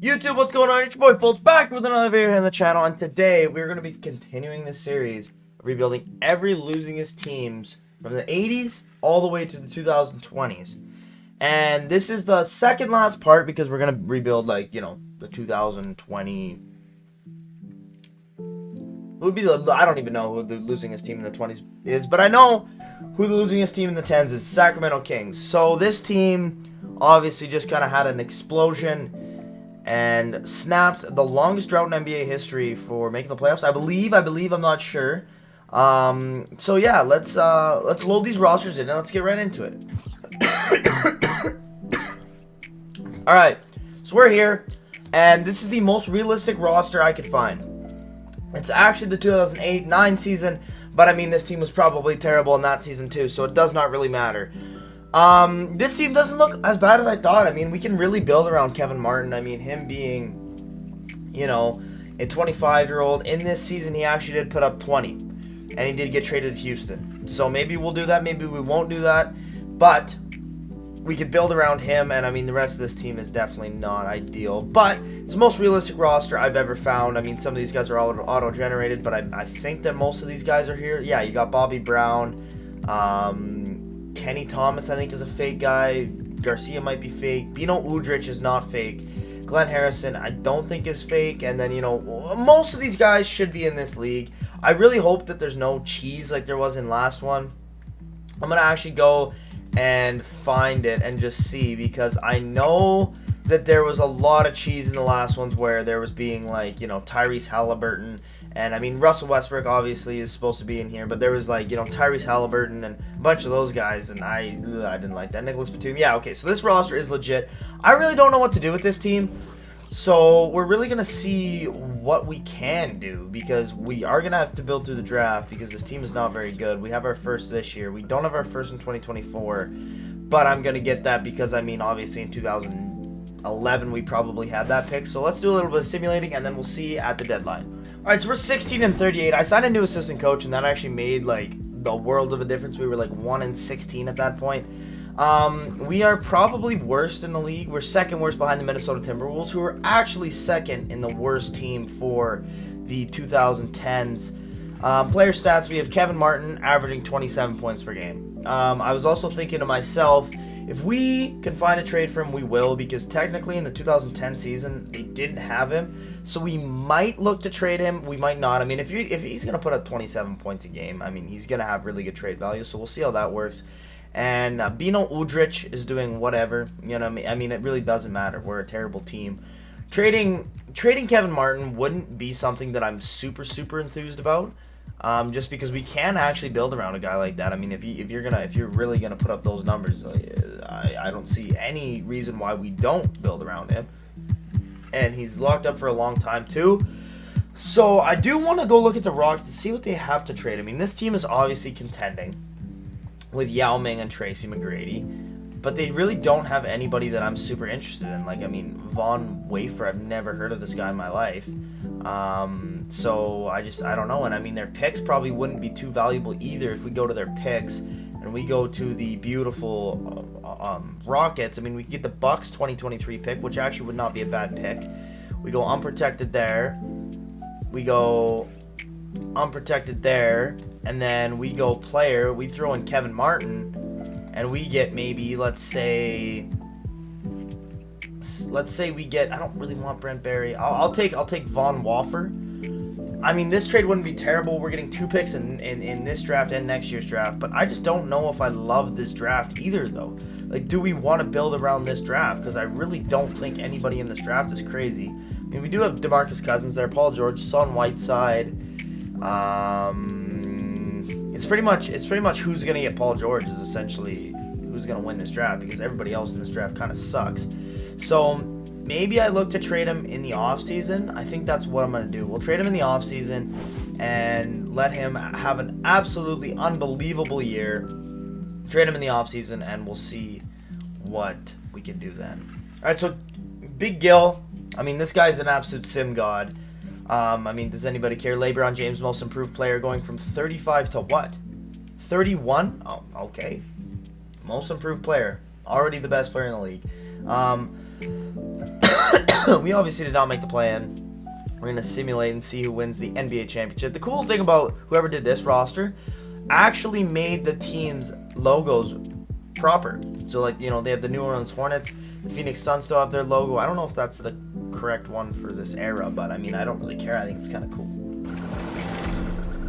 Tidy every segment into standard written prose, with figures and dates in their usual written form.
YouTube, what's going on? It's your boy Foltz back with another video here on the channel, and today we're going to be continuing this series of rebuilding every losingest teams from the 80s all the way to the 2020s. And this is the second last part because we're going to rebuild, like, the 2020. Who would be I don't even know who the losingest team in the 20s is, but I know who the losingest team in the 10s is, Sacramento Kings. So this team obviously just kind of had an explosion and snapped the longest drought in NBA history for making the playoffs. I believe, I'm not sure. So yeah, let's load these rosters in and let's get right into it. All right, so we're here, and this is the most realistic roster I could find. It's actually the 2008-9 season, but I mean this team was probably terrible in that season too, so it does not really matter. This team doesn't look as bad as I thought. I mean, we can really build around Kevin Martin. I mean, him being, a 25-year-old. In this season, he actually did put up 20. And he did get traded to Houston. So maybe we'll do that. Maybe we won't do that. But we could build around him. And, I mean, the rest of this team is definitely not ideal. But it's the most realistic roster I've ever found. I mean, some of these guys are auto-generated. But I think that most of these guys are here. Yeah, you got Bobby Brown. Kenny Thomas, I think, is a fake guy. Garcia might be fake. Bino Udrich is not fake. Glenn Harrison, I don't think is fake. And then, most of these guys should be in this league. I really hope that there's no cheese like there was in last one. I'm going to actually go and find it and just see, because I know that there was a lot of cheese in the last ones where there was being like, Tyrese Halliburton. And, I mean, Russell Westbrook obviously is supposed to be in here. But there was, like, Tyrese Halliburton and a bunch of those guys. And I didn't like that. Nicholas Batum. Yeah, okay. So this roster is legit. I really don't know what to do with this team. So we're really going to see what we can do. Because we are going to have to build through the draft. Because this team is not very good. We have our first this year. We don't have our first in 2024. But I'm going to get that because, I mean, obviously in 2011 we probably had that pick. So let's do a little bit of simulating. And then we'll see at the deadline. Alright, so we're 16-38. I signed a new assistant coach, and that actually made, like, the world of a difference. We were, like, 1-16 at that point. We are probably worst in the league. We're second worst behind the Minnesota Timberwolves, who are actually second in the worst team for the 2010s. Player stats, we have Kevin Martin averaging 27 points per game. I was also thinking to myself, if we can find a trade for him, we will, because technically in the 2010 season, they didn't have him. So we might look to trade him. We might not. I mean, if he's going to put up 27 points a game, I mean, he's going to have really good trade value. So we'll see how that works. And Bino Udrich is doing whatever. You know what I mean? I mean, it really doesn't matter. We're a terrible team. Trading Kevin Martin wouldn't be something that I'm super, super enthused about. Just because we can actually build around a guy like that. I mean, if you're really gonna put up those numbers, I don't see any reason why we don't build around him. And he's locked up for a long time too. So I do want to go look at the Rockets to see what they have to trade. I mean, this team is obviously contending with Yao Ming and Tracy McGrady, but they really don't have anybody that I'm super interested in. Like, I mean, Von Wafer, I've never heard of this guy in my life. So I don't know. And I mean, their picks probably wouldn't be too valuable either if we go to their picks and we go to the beautiful Rockets. I mean, we could get the Bucks 2023 pick, which actually would not be a bad pick. We go unprotected there. We go unprotected there. And then we go player. We throw in Kevin Martin. And we get maybe, let's say we get, I don't really want Brent Berry. I'll take Von Wafer. I mean, this trade wouldn't be terrible. We're getting 2 picks in this draft and next year's draft. But I just don't know if I love this draft either, though. Like, do we want to build around this draft? Because I really don't think anybody in this draft is crazy. I mean, we do have DeMarcus Cousins there, Paul George, Son Whiteside. It's pretty much who's going to get Paul George is essentially who's going to win this draft, because everybody else in this draft kind of sucks. So maybe I look to trade him in the offseason. I think that's what I'm going to do. We'll trade him in the offseason and let him have an absolutely unbelievable year. Trade him in the offseason, and we'll see what we can do then. All right, so Big Gil. I mean, this guy's an absolute sim god. I mean, does anybody care? LeBron James, most improved player, going from 35 to what? 31? Oh, okay. Most improved player. Already the best player in the league. We obviously did not make the play-in. We're going to simulate and see who wins the NBA championship. The cool thing about whoever did this roster actually made the team's logos proper. So, like, you know, they have the New Orleans Hornets. The Phoenix Suns still have their logo. I don't know if that's the correct one for this era, but, I mean, I don't really care. I think it's kind of cool.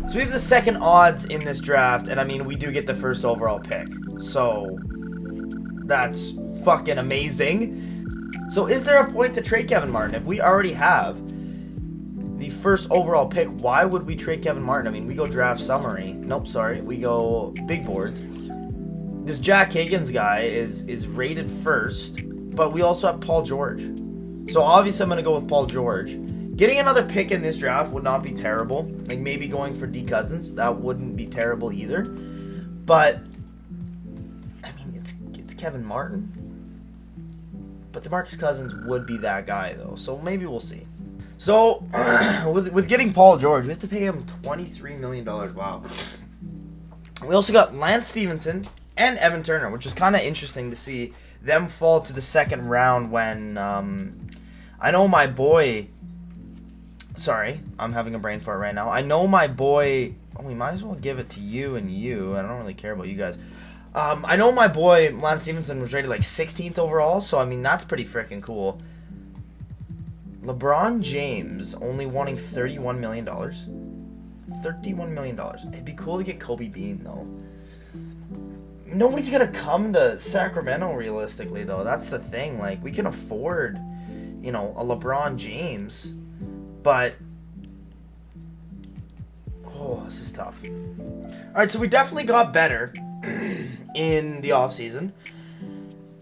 So we have the second odds in this draft, and, I mean, we do get the first overall pick. So, that's fucking amazing. So is there a point to trade Kevin Martin? If we already have the first overall pick, why would we trade Kevin Martin? I mean, we go draft summary. Nope, sorry. We go big boards. This Jack Higgins guy is rated first, but we also have Paul George. So obviously I'm going to go with Paul George. Getting another pick in this draft would not be terrible. Like maybe going for D Cousins, that wouldn't be terrible either. But I mean, it's Kevin Martin. But DeMarcus Cousins would be that guy, though. So maybe we'll see. So, with getting Paul George, we have to pay him $23 million. Wow. We also got Lance Stevenson and Evan Turner, which is kind of interesting to see them fall to the second round when, I know my boy... Sorry, I'm having a brain fart right now. I know my boy... Oh, we might as well give it to you and you. I don't really care about you guys. I know my boy Lance Stevenson was rated like 16th overall, so I mean that's pretty freaking cool. LeBron James only wanting $31 million. $31 million. It'd be cool to get Kobe Bean though. Nobody's gonna come to Sacramento realistically though. That's the thing. Like we can afford, you know, a LeBron James, but oh, this is tough. All right, so we definitely got better in the offseason,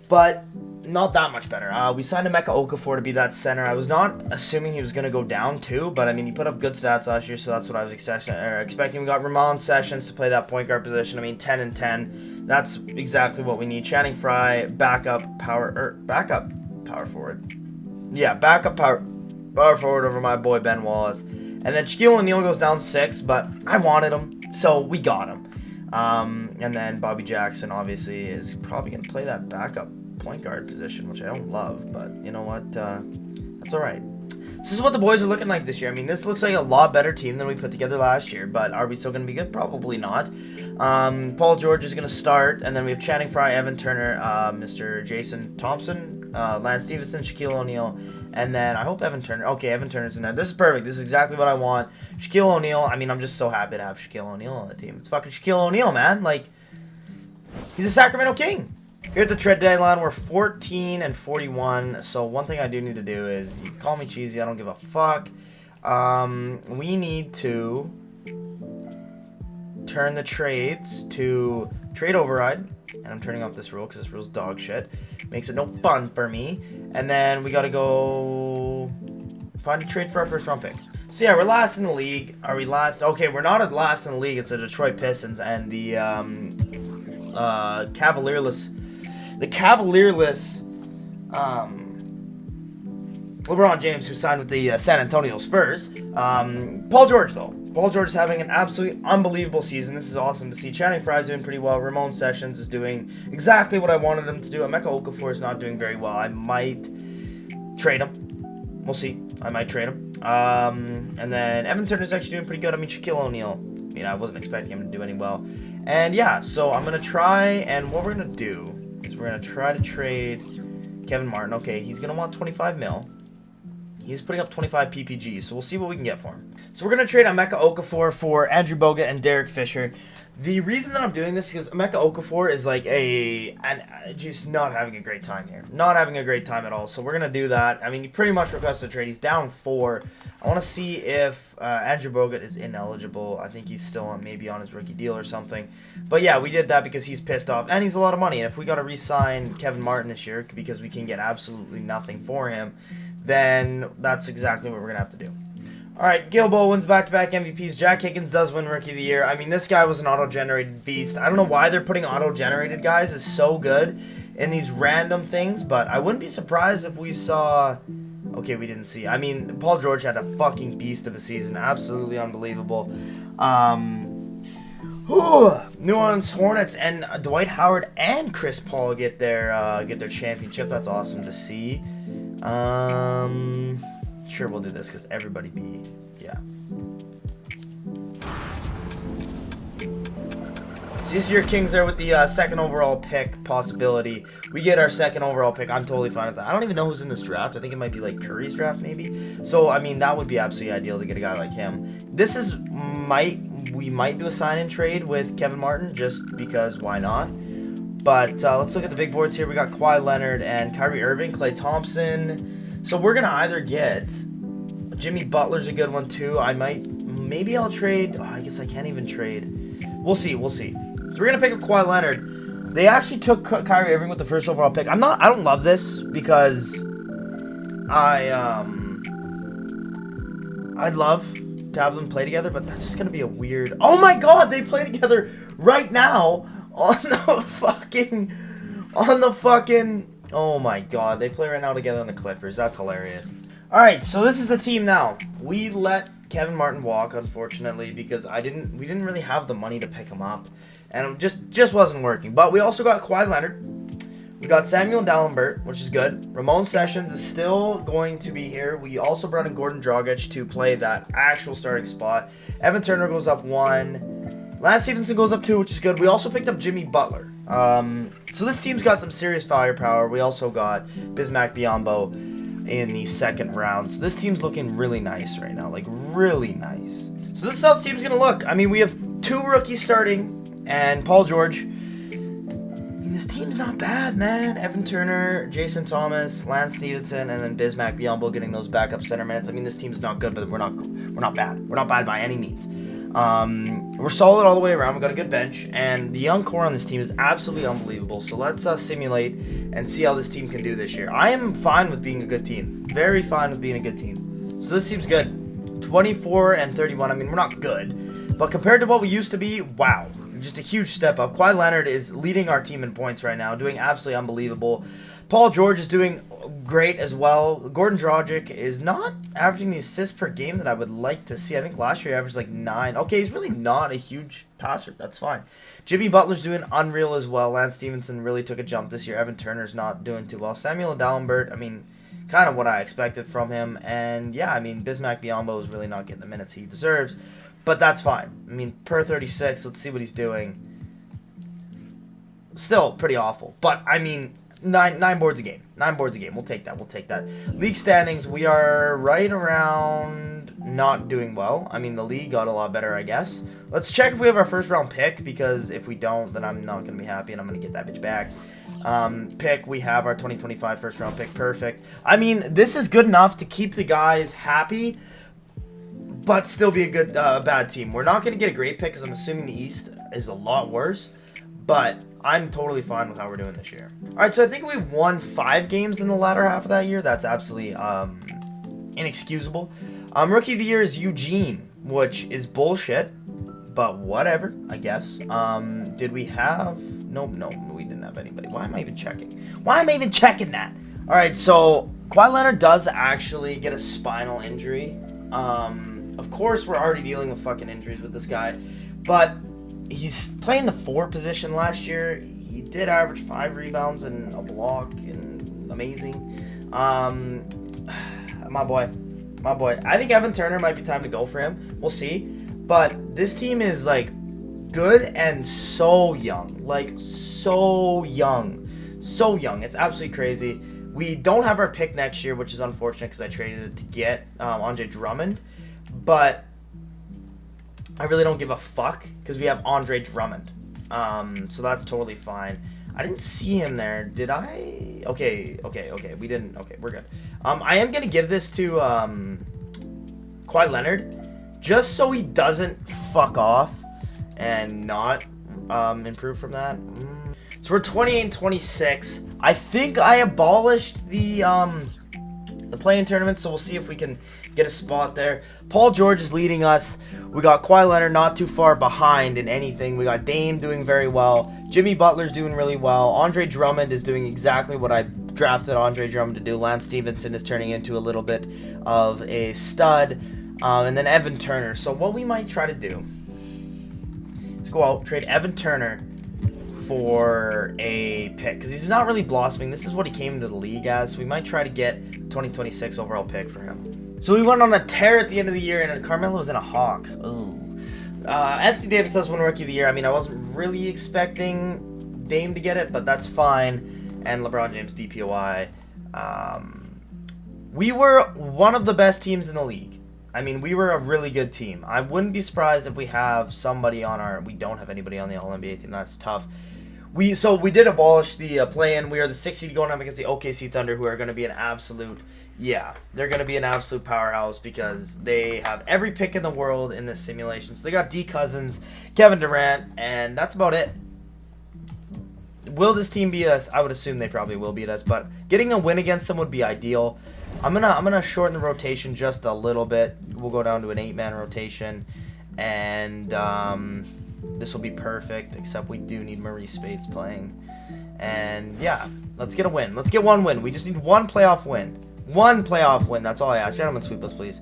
but not that much better. We signed Emeka Okafor to be that center. I was not assuming he was going to go down too, but I mean, he put up good stats last year, so that's what I was expecting. We got Ramon Sessions to play that point guard position. I mean, 10 and 10. That's exactly what we need. Channing Frye, backup power forward. Yeah, backup power forward over my boy Ben Wallace. And then Shaquille O'Neal goes down 6, but I wanted him, so we got him. And then Bobby Jackson obviously is probably going to play that backup point guard position, which I don't love, but you know what, that's alright. This is what the boys are looking like this year. I mean, this looks like a lot better team than we put together last year, but are we still going to be good? Probably not. Paul George is going to start, and then we have Channing Frye, Evan Turner, Mr. Jason Thompson, Lance Stevenson, Shaquille O'Neal, and then I hope Evan Turner. Okay, Evan Turner's in there. This is perfect. This is exactly what I want. Shaquille O'Neal. I mean, I'm just so happy to have Shaquille O'Neal on the team. It's fucking Shaquille O'Neal, man. Like, he's a Sacramento King. Here at the trade deadline, we're 14 and 41. So one thing I do need to do is, you call me cheesy, I don't give a fuck. We need to turn the trades to trade override. And I'm turning off this rule because this rule's dog shit. Makes it no fun for me. And then we gotta go find a trade for our first round pick. So yeah, we're last in the league. Are we last? Okay, we're not at last in the league. It's the Detroit Pistons and the Cavalierless LeBron James, who signed with the San Antonio Spurs. Paul George, though. Paul George is having an absolutely unbelievable season. This is awesome to see. Channing Frye is doing pretty well. Ramon Sessions is doing exactly what I wanted him to do. Emeka Okafor is not doing very well. I might trade him. We'll see. I might trade him. And then Evan Turner is actually doing pretty good. I mean, Shaquille O'Neal. I mean, I wasn't expecting him to do any well. And yeah, so I'm going to try, and what we're going to do is we're going to try to trade Kevin Martin. Okay, he's going to want 25 mil. He's putting up 25 PPG, so we'll see what we can get for him. So we're going to trade Emeka Okafor for Andrew Bogut and Derek Fisher. The reason that I'm doing this is because Emeka Okafor is like just not having a great time here. Not having a great time at all. So we're going to do that. I mean, he pretty much requested a trade. He's down 4. I want to see if Andrew Bogut is ineligible. I think he's still maybe on his rookie deal or something. But yeah, we did that because he's pissed off. And he's a lot of money. And if we got to re-sign Kevin Martin this year because we can get absolutely nothing for him, then that's exactly what we're going to have to do. Alright, Gilbo wins back-to-back MVPs. Jack Higgins does win Rookie of the Year. I mean, this guy was an auto-generated beast. I don't know why they're putting auto-generated guys. It's so good in these random things, but I wouldn't be surprised if we saw... Okay, we didn't see. I mean, Paul George had a fucking beast of a season. Absolutely unbelievable. New Orleans Hornets and Dwight Howard and Chris Paul get their championship. That's awesome to see. Sure, we'll do this because everybody be, yeah. So you see your Kings there with the second overall pick possibility. We get our second overall pick. I'm totally fine with that. I don't even know who's in this draft. I think it might be like Curry's draft maybe. So, I mean, that would be absolutely ideal to get a guy like him. This is, we might do a sign-in trade with Kevin Martin just because why not? But let's look at the big boards here. We got Kawhi Leonard and Kyrie Irving, Klay Thompson. So we're going to either get Jimmy Butler's a good one too. Maybe I'll trade. Oh, I guess I can't even trade. We'll see. So we're going to pick up Kawhi Leonard. They actually took Kyrie Irving with the first overall pick. I don't love this because I'd love to have them play together, but that's just going to be a weird. Oh my god, they play together right now on the fucking oh my god, they play right now together on the Clippers. That's hilarious. Alright, so this is the team now. We let Kevin Martin walk, unfortunately, because we didn't really have the money to pick him up. And it just wasn't working. But we also got Kawhi Leonard. We got Samuel Dalembert, which is good. Ramon Sessions is still going to be here. We also brought in Gordon Dragic to play that actual starting spot. Evan Turner goes up 1. Lance Stephenson goes up 2, which is good. We also picked up Jimmy Butler. So this team's got some serious firepower. We also got Bismack Biyombo in the second round. So this team's looking really nice right now. Like, really nice. So this is how the team's going to look. I mean, we have 2 rookies starting and Paul George. I mean, this team's not bad, man. Evan Turner, Jason Thomas, Lance Stephenson, and then Bismack Biyombo getting those backup center minutes. I mean, this team's not good, but we're not bad. We're not bad by any means. We're solid all the way around. We got a good bench, and the young core on this team is absolutely unbelievable. So let's simulate and see how this team can do this year. I am fine with being a good team. Very fine with being a good team. So this team's good. 24 and 31. I mean, we're not good, but compared to what we used to be, wow. Just a huge step up. Kawhi Leonard is leading our team in points right now, doing absolutely unbelievable. Paul George is doing great as well. Gordon Dragic is not averaging the assists per game that I would like to see. I think last year he averaged like 9. Okay, he's really not a huge passer. That's fine. Jimmy Butler's doing unreal as well. Lance Stephenson really took a jump this year. Evan Turner's not doing too well. Samuel Dalembert, I mean, kind of what I expected from him. And yeah, I mean, Bismack Biyombo is really not getting the minutes he deserves. But that's fine. I mean, per 36, let's see what he's doing. Still pretty awful. But, I mean, 9 boards a game. 9 boards a game. We'll take that. League standings, we are right around not doing well. I mean, the league got a lot better, I guess. Let's check if we have our first round pick, because if we don't, then I'm not going to be happy, and I'm going to get that bitch back. We have our 2025 first round pick. Perfect. I mean, this is good enough to keep the guys happy, but still be a good, bad team. We're not going to get a great pick because I'm assuming the East is a lot worse, but I'm totally fine with how we're doing this year. All right, so I think we won 5 games in the latter half of that year. That's absolutely inexcusable. Rookie of the year is Eugene, which is bullshit, but whatever, I guess. Did we have... No, we didn't have anybody. Why am I even checking? Why am I even checking that? All right, so Kawhi Leonard does actually get a spinal injury. Of course, we're already dealing with fucking injuries with this guy, but he's playing the 4 position last year. He did average 5 rebounds and a block, and amazing. My boy. I think Evan Turner might be time to go for him. We'll see. But this team is, like, good and so young. Like, so young. So young. It's absolutely crazy. We don't have our pick next year, which is unfortunate because I traded it to get Andre Drummond. But I really don't give a fuck because we have Andre Drummond. So that's totally fine. I didn't see him there. Did I? Okay. We didn't. Okay, we're good. I am going to give this to Kawhi Leonard just so he doesn't fuck off and not improve from that. So we're 28 and 26. I think I abolished the play-in tournament, so we'll see if we can get a spot there. Paul George is leading us. We got Kawhi Leonard not too far behind in anything. We got Dame doing very well. Jimmy Butler's doing really well. Andre Drummond is doing exactly what I drafted Andre Drummond to do. Lance Stephenson is turning into a little bit of a stud. And then Evan Turner. So what we might try to do is go out, trade Evan Turner for a pick, because he's not really blossoming. This is what he came into the league as, so we might try to get 2026 overall pick for him. So we went on a tear at the end of the year, and Carmelo was in a Hawks. Ooh. Anthony Davis does win Rookie of the Year. I mean, I wasn't really expecting Dame to get it, but that's fine. And LeBron James DPOY. We were one of the best teams in the league. I mean, we were a really good team. I wouldn't be surprised if we have somebody on our... We don't have anybody on the All-NBA team. That's tough. We did abolish the play-in. We are the 6th seed going up against the OKC Thunder, who are going to be an absolute... Yeah, they're going to be an absolute powerhouse because they have every pick in the world in this simulation. So they got D. Cousins, Kevin Durant, and that's about it. Will this team beat us? I would assume they probably will beat us, but getting a win against them would be ideal. I'm gonna shorten the rotation just a little bit. We'll go down to an 8-man rotation, and this will be perfect. Except we do need Maurice Spades playing, and yeah, let's get a win. Let's get one win. We just need one playoff win. One playoff win. That's all I ask. Gentlemen, sweep us, please.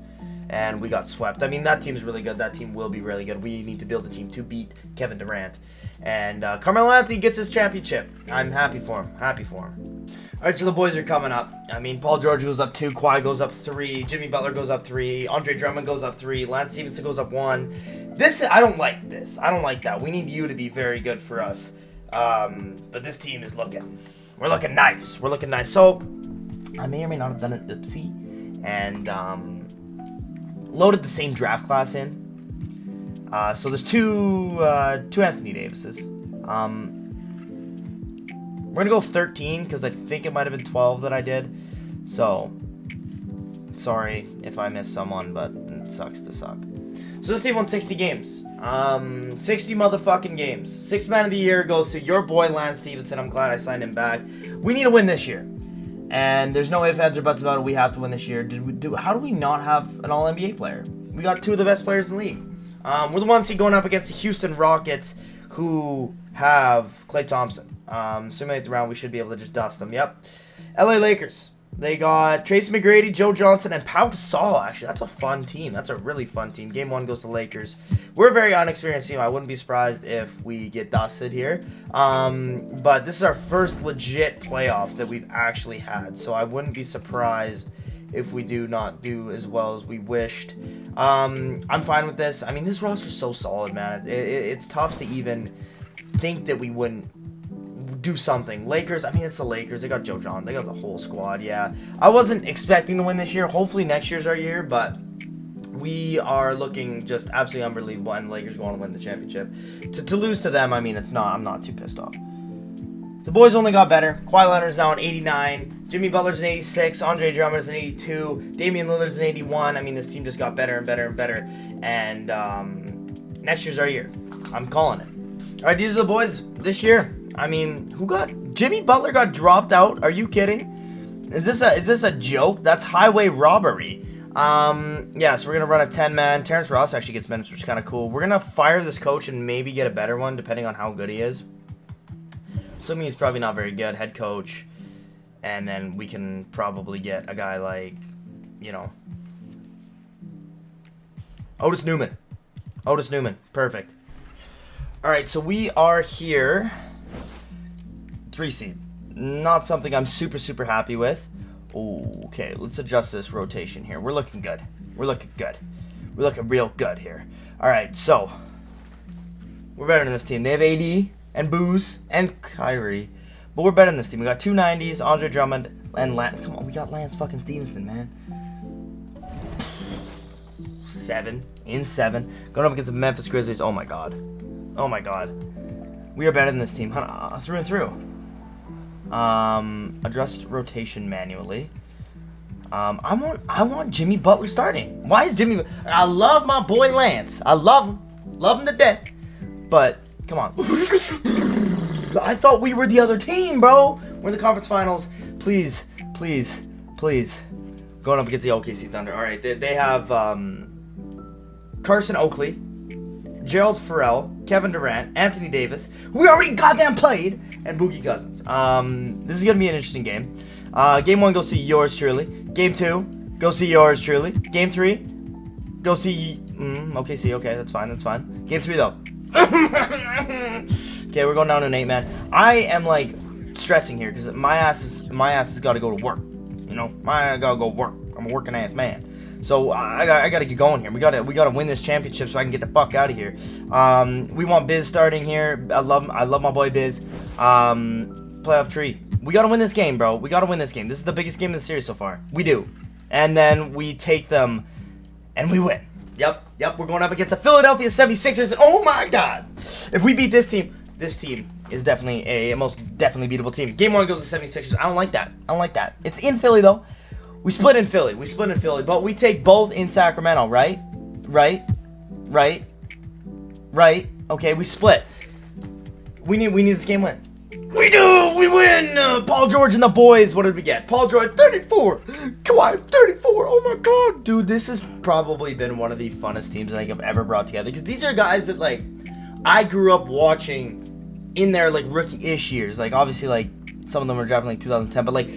And we got swept. I mean, that team's really good. That team will be really good. We need to build a team to beat Kevin Durant. And Carmelo Anthony gets his championship. I'm happy for him. Happy for him. All right, so the boys are coming up. I mean, Paul George goes up 2. Kawhi goes up 3. Jimmy Butler goes up 3. Andre Drummond goes up 3. Lance Stevenson goes up 1. I don't like this. I don't like that. We need you to be very good for us. But this team is we're looking nice. We're looking nice. So I may or may not have done an oopsie and loaded the same draft class in. So there's two Anthony Davises. We're going to go 13 because I think it might have been 12 that I did. So, sorry if I missed someone, but it sucks to suck. So this team won 60 games. 60 motherfucking games. 6th man of the year goes to your boy Lance Stevenson. I'm glad I signed him back. We need to win this year. And there's no ifs, ands, or buts about it. We have to win this year. How do we not have an All-NBA player? We got 2 of the best players in the league. We're the 1 seed going up against the Houston Rockets, who have Klay Thompson. Simulate the round, we should be able to just dust them. Yep. LA Lakers. They got Tracy McGrady, Joe Johnson, and Pau Gasol, actually. That's a fun team. That's a really fun team. Game 1 goes to Lakers. We're a very unexperienced team. I wouldn't be surprised if we get dusted here. But this is our first legit playoff that we've actually had. So I wouldn't be surprised if we do not do as well as we wished. I'm fine with this. I mean, this roster's so solid, man. It's tough to even think that we wouldn't do something. Lakers, I mean, it's the Lakers. They got Joe John. They got the whole squad, yeah. I wasn't expecting to win this year. Hopefully next year's our year, but we are looking just absolutely unbelievable, and the Lakers going to win the championship. To lose to them, I mean, I'm not too pissed off. The boys only got better. Kawhi Leonard's now an 89. Jimmy Butler's an 86. Andre Drummond's an 82. Damian Lillard's an 81. I mean, this team just got better and better and better. And next year's our year. I'm calling it. All right, these are the boys this year. I mean, Jimmy Butler got dropped out? Are you kidding? Is this a joke? That's highway robbery. Yeah, so we're gonna run a 10-man. Terrence Ross actually gets minutes, which is kind of cool. We're gonna fire this coach and maybe get a better one, depending on how good he is. Assuming he's probably not very good, head coach, and then we can probably get a guy like, Otis Newman. Perfect. All right, so we are here. 3 seed. Not something I'm super happy with. Okay, let's adjust this rotation here. We're looking good. We're looking real good here. All right, so we're better than this team. They have AD and Booze and Kyrie, but we're better than this team. We got 2 90s, Andre Drummond and Lance. Come on, we got Lance fucking Stevenson, man. 7 going up against the Memphis Grizzlies. Oh my god. We are better than this team, through and through. Adjust rotation manually. I want Jimmy Butler starting. Why is Jimmy? I love my boy Lance. I love him to death. But come on. I thought we were the other team, bro. We're in the conference finals. Please. Going up against the OKC Thunder. All right, they have Carson Oakley, Gerald Farrell, Kevin Durant, Anthony Davis, who we already goddamn played, and Boogie Cousins. This is going to be an interesting game. Game 1 goes to yours truly. Game 2 goes to yours truly. Game 3 goes to OKC. Okay, that's fine. Game 3 though. Okay, we're going down to an 8-man. I am like stressing here because my ass has got to go to work. You know, I gotta go work. I'm a working ass man. So I gotta get going here. We gotta win this championship so I can get the fuck out of here. We want Biz starting here. I love my boy Biz. Playoff tree. We gotta win this game, bro. We gotta win this game. This is the biggest game of the series so far. We do. And then we take them and we win. Yep. We're going up against the Philadelphia 76ers. Oh my god. If we beat this team is definitely a most definitely beatable team. Game 1 goes to 76ers. I don't like that. It's in Philly though. We split in Philly, but we take both in Sacramento, right? Okay, we split. We need this game win. We do! We win! Paul George and the boys, what did we get? Paul George, 34! Kawhi, 34! Oh my god! Dude, this has probably been one of the funnest teams I think I've ever brought together. Because these are guys that, like, I grew up watching in their, like, rookie-ish years. Like, obviously, like, some of them were drafted in, like, 2010. But, like,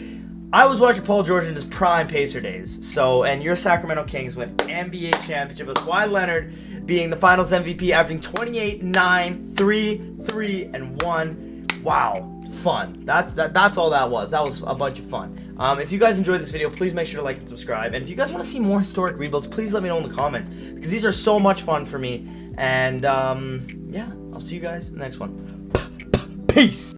I was watching Paul George in his prime Pacer days. So, and your Sacramento Kings win NBA championship with Kawhi Leonard being the Finals MVP, averaging 28, 9, 3, and 1. Wow, fun. That's all that was. That was a bunch of fun. If you guys enjoyed this video, please make sure to like and subscribe. And if you guys want to see more historic rebuilds, please let me know in the comments, because these are so much fun for me. And yeah, I'll see you guys in the next one. Peace.